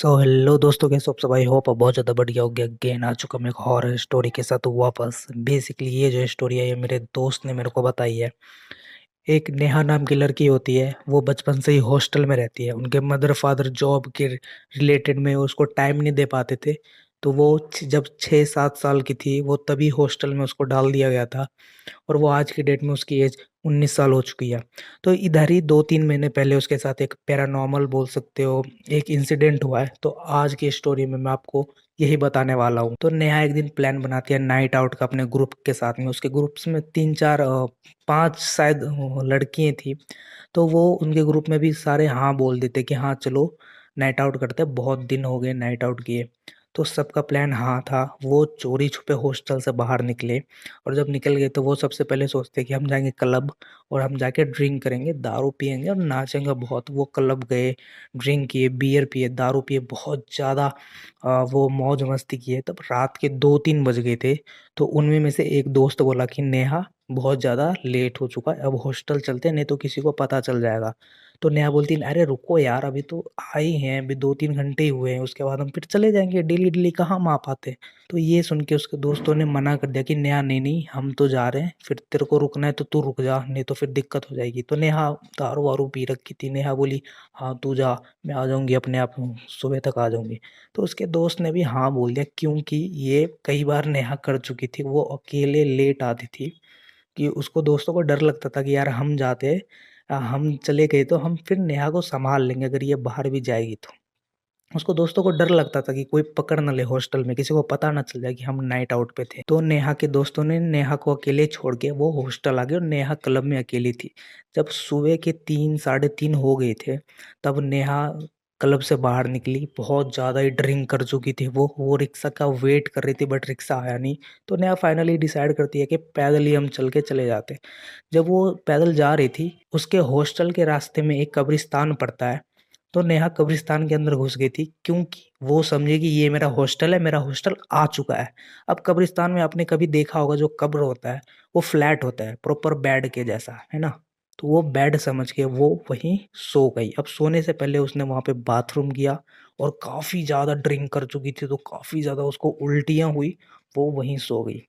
Hello दोस्तों, कैसे हो आप सब? आई होप बहुत ज़्यादा बढ़िया हो गया। अगेन आ चुका मैं एक हॉरर स्टोरी के साथ वापस। बेसिकली ये जो स्टोरी है ये मेरे दोस्त ने मेरे को बताई है। एक नेहा नाम की लड़की होती है, वो बचपन से ही हॉस्टल में रहती है। उनके मदर फादर जॉब के रिलेटेड में उसको टाइम नहीं दे पाते थे। तो वो जब 6-7 साल की थी वो तभी हॉस्टल में उसको डाल दिया गया था। और वो आज की डेट में उसकी एज 19 साल हो चुकी है। तो इधर ही 2-3 महीने पहले उसके साथ एक पैरानॉर्मल बोल सकते हो एक इंसिडेंट हुआ है। तो आज की स्टोरी में मैं आपको यही बताने वाला हूँ। तो नेहा एक दिन प्लान बनाती है नाइट आउट का अपने ग्रुप के साथ में। उसके ग्रुप्स में 3-4 5 शायद लड़कियां थी। तो वो उनके ग्रुप में भी सारे हाँ बोल देते कि हाँ चलो नाइट आउट करते हैं, बहुत दिन हो गए नाइट आउट किए। तो सबका प्लान हाँ था। वो चोरी छुपे हॉस्टल से बाहर निकले। और जब निकल गए तो वो सबसे पहले सोचते कि हम जाएंगे क्लब और हम जाके ड्रिंक करेंगे, दारू पियेंगे और नाचेंगे बहुत। वो क्लब गए, ड्रिंक किए, बियर पिए, दारू पिए, बहुत ज़्यादा वो मौज मस्ती किए। तब रात के 2-3 बज गए थे। तो उनमें में से एक दोस्त बोला कि नेहा बहुत ज़्यादा लेट हो चुका है, अब हॉस्टल चलते हैं, नहीं तो किसी को पता चल जाएगा। तो नेहा बोलती अरे रुको यार, अभी तो आई हैं, अभी 2-3 घंटे ही हुए हैं, उसके बाद हम फिर चले जाएंगे, डेली डेली कहाँ हम आ पाते। तो ये सुन के उसके दोस्तों ने मना कर दिया कि नेहा नहीं नहीं, हम तो जा रहे हैं, फिर तेरे को रुकना है तो तू रुक जा, नहीं तो फिर दिक्कत हो जाएगी। तो नेहा दारू वारू पी रखी थी। नेहा बोली हाँ तू जा, मैं आ जाऊंगी अपने आप, सुबह तक आ जाऊंगी। तो उसके दोस्त ने भी हाँ बोल दिया, क्योंकि ये कई बार नेहा कर चुकी थी। वो अकेले लेट आती थी कि उसको दोस्तों को डर लगता था कि यार हम जाते, हम चले गए तो हम फिर नेहा को संभाल लेंगे अगर ये बाहर भी जाएगी तो। उसको दोस्तों को डर लगता था कि कोई पकड़ ना ले हॉस्टल में, किसी को पता ना चल जाए कि हम नाइट आउट पे थे। तो नेहा के दोस्तों ने नेहा को अकेले छोड़ के वो हॉस्टल आ गए और नेहा क्लब में अकेली थी। जब सुबह के 3-3:30 हो गए थे तब नेहा क्लब से बाहर निकली। बहुत ज़्यादा ही ड्रिंक कर चुकी थी वो रिक्शा का वेट कर रही थी बट रिक्शा आया नहीं। तो नेहा फाइनली डिसाइड करती है कि पैदल ही हम चल के चले जाते। जब वो पैदल जा रही थी उसके हॉस्टल के रास्ते में एक कब्रिस्तान पड़ता है। तो नेहा कब्रिस्तान के अंदर घुस गई थी क्योंकि वो समझे कि ये मेरा हॉस्टल है, मेरा हॉस्टल आ चुका है। अब कब्रिस्तान में आपने कभी देखा होगा जो कब्र होता है वो फ्लैट होता है, प्रॉपर बेड के जैसा, है ना। तो वो बेड समझ के वो वहीं सो गई। अब सोने से पहले उसने वहां पे बाथरूम किया और काफी ज्यादा ड्रिंक कर चुकी थी तो काफी ज्यादा उसको उल्टियां हुई। वो वहीं सो गई।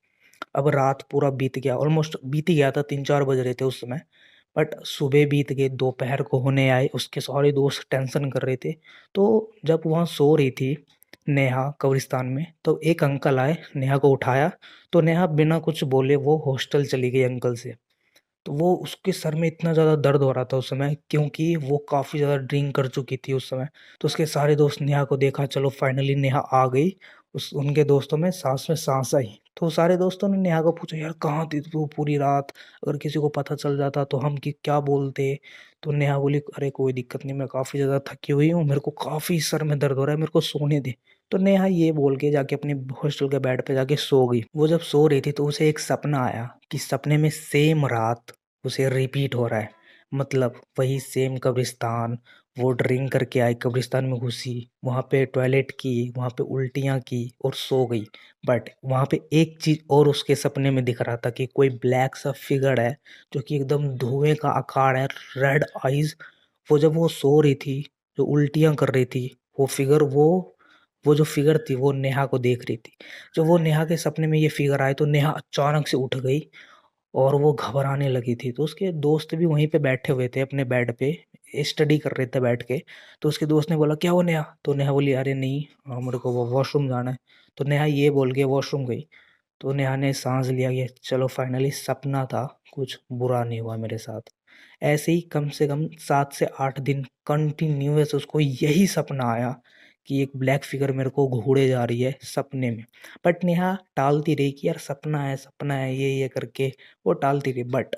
अब रात पूरा बीत गया, ऑलमोस्ट बीत ही गया था, 3-4 बज रहे थे उस समय। बट सुबह बीत गए, दोपहर को होने आए, उसके सारे दोस्त टेंशन कर रहे थे। तो जब वहाँ सो रही थी नेहा कब्रिस्तान में तो एक अंकल आए, नेहा को उठाया। तो नेहा बिना कुछ बोले वो हॉस्टल चली गई अंकल से। तो वो उसके सर में इतना ज़्यादा दर्द हो रहा था उस समय क्योंकि वो काफ़ी ज़्यादा ड्रिंक कर चुकी थी उस समय। तो उसके सारे दोस्त नेहा को देखा, चलो फाइनली नेहा आ गई। उस उनके दोस्तों में सांस आई। तो सारे दोस्तों ने नेहा को पूछा यार कहाँ थी तू पूरी रात, अगर किसी को पता चल जाता तो हम कि क्या बोलते। तो नेहा बोली अरे कोई दिक्कत नहीं, मैं काफ़ी ज़्यादा थकी हुई हूँ, मेरे को काफ़ी सर में दर्द हो रहा है, मेरे को सोने दे। तो नेहा ये बोल के जाके अपनी हॉस्टल के बेड पे जाके सो गई। वो जब सो रही थी तो उसे एक सपना आया कि सपने में सेम रात उसे रिपीट हो रहा है। मतलब वही सेम कब्रिस्तान, वो ड्रिंक करके आई, कब्रिस्तान में घुसी, वहां पे टॉयलेट की, वहां पे उल्टियां की और सो गई। बट वहां पे एक चीज और उसके सपने में दिख रहा था कि कोई ब्लैक सा फिगर है जो कि एकदम धुएं का आकार है, रेड आईज। वो जब वो सो रही थी, जो उल्टियां कर रही थी, वो फिगर वो जो फिगर थी वो नेहा को देख रही थी। जब वो नेहा के सपने में ये फिगर आए तो नेहा अचानक से उठ गई और वो घबराने लगी थी। तो उसके दोस्त भी वहीं पे बैठे हुए थे अपने बेड पे, स्टडी कर रहे थे बैठ के। तो उसके दोस्त ने बोला क्या हो नेहा? तो नेहा बोली अरे नहीं, मेरे को वो वॉशरूम जाना है। तो नेहा ये बोल के वॉशरूम गई। तो नेहा ने सांस लिया कि चलो फाइनली सपना था, कुछ बुरा नहीं हुआ मेरे साथ। ऐसे ही कम से कम 7 से 8 दिन कंटिन्यूअस उसको यही सपना आया कि एक ब्लैक फिगर मेरे को घूरे जा रही है सपने में। बट नेहा टालती रही कि यार सपना है ये करके वो टालती रही। बट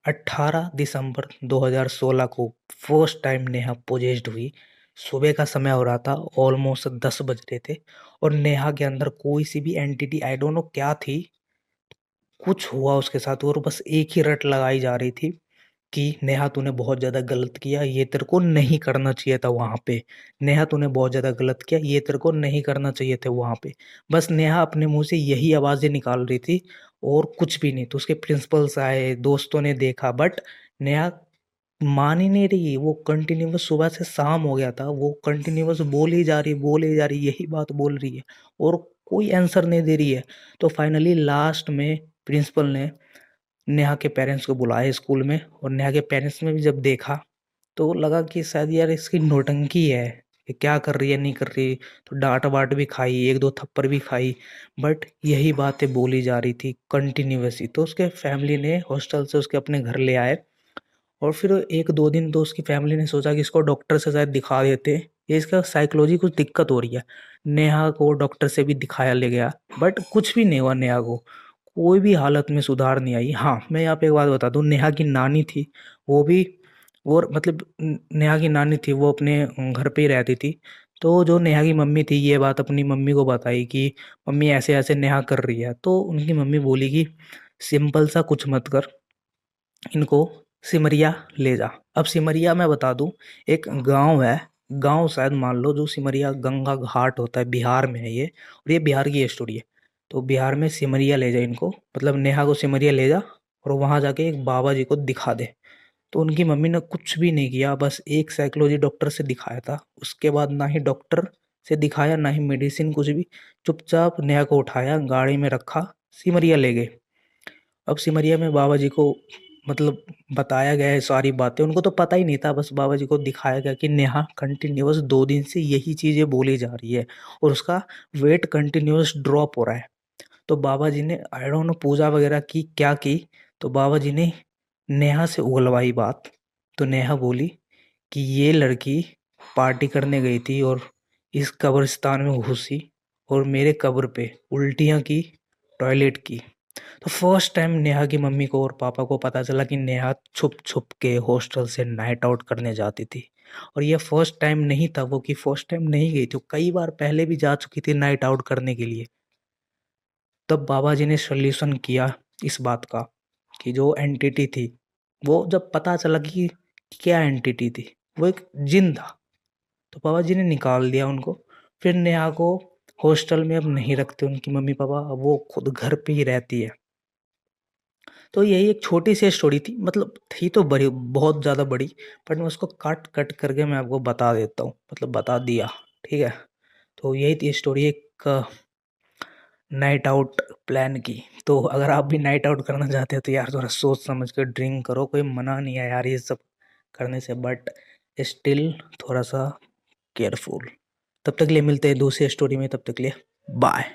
18 दिसंबर 2016 को फर्स्ट टाइम नेहा पोजेस्ड हुई। सुबह का समय हो रहा था, ऑलमोस्ट 10 बज रहे थे। और नेहा के अंदर कोई सी भी एंटिटी, आई डोंट नो क्या थी, कुछ हुआ उसके साथ और बस एक ही रट लगाई जा रही थी कि नेहा तूने बहुत ज्यादा गलत किया, ये तेरे को नहीं करना चाहिए था वहां पे। नेहा तूने बहुत ज्यादा गलत किया, ये तेरे को नहीं करना चाहिए था वहां पे। बस नेहा अपने मुंह से यही आवाजें निकाल रही थी और कुछ भी नहीं। तो उसके प्रिंसिपल्स आए, दोस्तों ने देखा, बट नेहा मान ही नहीं रही, वो कंटिन्यूअस सुबह से शाम हो गया था, वो कंटिन्यूअस बोले ही जा रही, यही बात बोल रही है और कोई आंसर नहीं दे रही है। तो फाइनली लास्ट में प्रिंसिपल ने नेहा के पेरेंट्स को बुलाया स्कूल में, और नेहा के पेरेंट्स ने भी जब देखा तो लगा कि शायद यार इसकी नौटंकी है, ये क्या कर रही है नहीं कर रही। तो डांट वाट भी खाई, एक दो थप्पड़ भी खाई, बट यही बातें बोली जा रही थी कंटिन्यूअसली। तो उसके फैमिली ने हॉस्टल से उसके अपने घर ले आए, और फिर एक दो दिन तो उसकी फैमिली ने सोचा कि इसको डॉक्टर से शायद दिखा देते, ये इसका साइकोलॉजी कुछ दिक्कत हो रही है। नेहा को डॉक्टर से भी दिखाया ले गया, बट कुछ भी नहीं हुआ नेहा को, कोई भी हालत में सुधार नहीं आई। हाँ, मैं यहाँ पे एक बात बता दूं, नेहा की नानी थी, वो भी, वो मतलब नेहा की नानी थी, वो अपने घर पे ही रहती थी। तो जो नेहा की मम्मी थी, ये बात अपनी मम्मी को बताई कि मम्मी ऐसे ऐसे नेहा कर रही है। तो उनकी मम्मी बोली कि सिंपल सा कुछ मत कर, इनको सिमरिया ले जा। अब सिमरिया मैं बता दूं, एक गांव है, गांव शायद मान लो, जो सिमरिया गंगा घाट होता है, बिहार में है ये, और ये बिहार की स्टोरी है। तो बिहार में सिमरिया ले जा इनको, मतलब नेहा को सिमरिया ले जा, और वहां जाके एक बाबा जी को दिखा दे। तो उनकी मम्मी ने कुछ भी नहीं किया, बस एक साइकोलॉजी डॉक्टर से दिखाया था, उसके बाद ना ही डॉक्टर से दिखाया ना ही मेडिसिन कुछ भी, चुपचाप नेहा को उठाया, गाड़ी में रखा, सिमरिया ले गए। अब सिमरिया में बाबा जी को मतलब बताया गया है सारी बातें, उनको तो पता ही नहीं था, बस बाबा जी को दिखाया गया कि नेहा कंटिन्यूअस 2 दिन से यही चीज़ें बोली जा रही है, और उसका वेट कंटिन्यूअस ड्रॉप हो रहा है। तो बाबा जी ने आई डोंट नो पूजा वगैरह की क्या की, तो बाबा जी ने नेहा से उगलवाई बात। तो नेहा बोली कि ये लड़की पार्टी करने गई थी और इस कब्रिस्तान में घुसी और मेरे कब्र पे उल्टियाँ की, टॉयलेट की। तो फर्स्ट टाइम नेहा की मम्मी को और पापा को पता चला कि नेहा छुप छुप के हॉस्टल से नाइट आउट करने जाती थी। और ये फर्स्ट टाइम नहीं था वो, कि फर्स्ट टाइम नहीं गई थी, वो कई बार पहले भी जा चुकी थी नाइट आउट करने के लिए। तब बाबा जी ने सॉल्यूशन किया इस बात का, कि जो एंटिटी थी, वो जब पता चला कि क्या एंटिटी थी, वो एक जिन था, तो बाबा जी ने निकाल दिया उनको। फिर नेहा को हॉस्टल में अब नहीं रखते उनकी मम्मी पापा, अब वो खुद घर पे ही रहती है। तो यही एक छोटी सी स्टोरी थी, मतलब थी तो बड़ी, बहुत ज़्यादा बड़ी, बट मैं उसको कट कट करके मैं आपको बता देता हूँ, मतलब बता दिया, ठीक है। तो यही थी स्टोरी एक नाइट आउट प्लान की। तो अगर आप भी नाइट आउट करना चाहते हो तो यार थोड़ा सोच समझ कर ड्रिंक करो, कोई मना नहीं है यार ये सब करने से, बट स्टिल थोड़ा सा केयरफुल। तब तक के लिए मिलते हैं दूसरी स्टोरी में, तब तक के लिए बाय।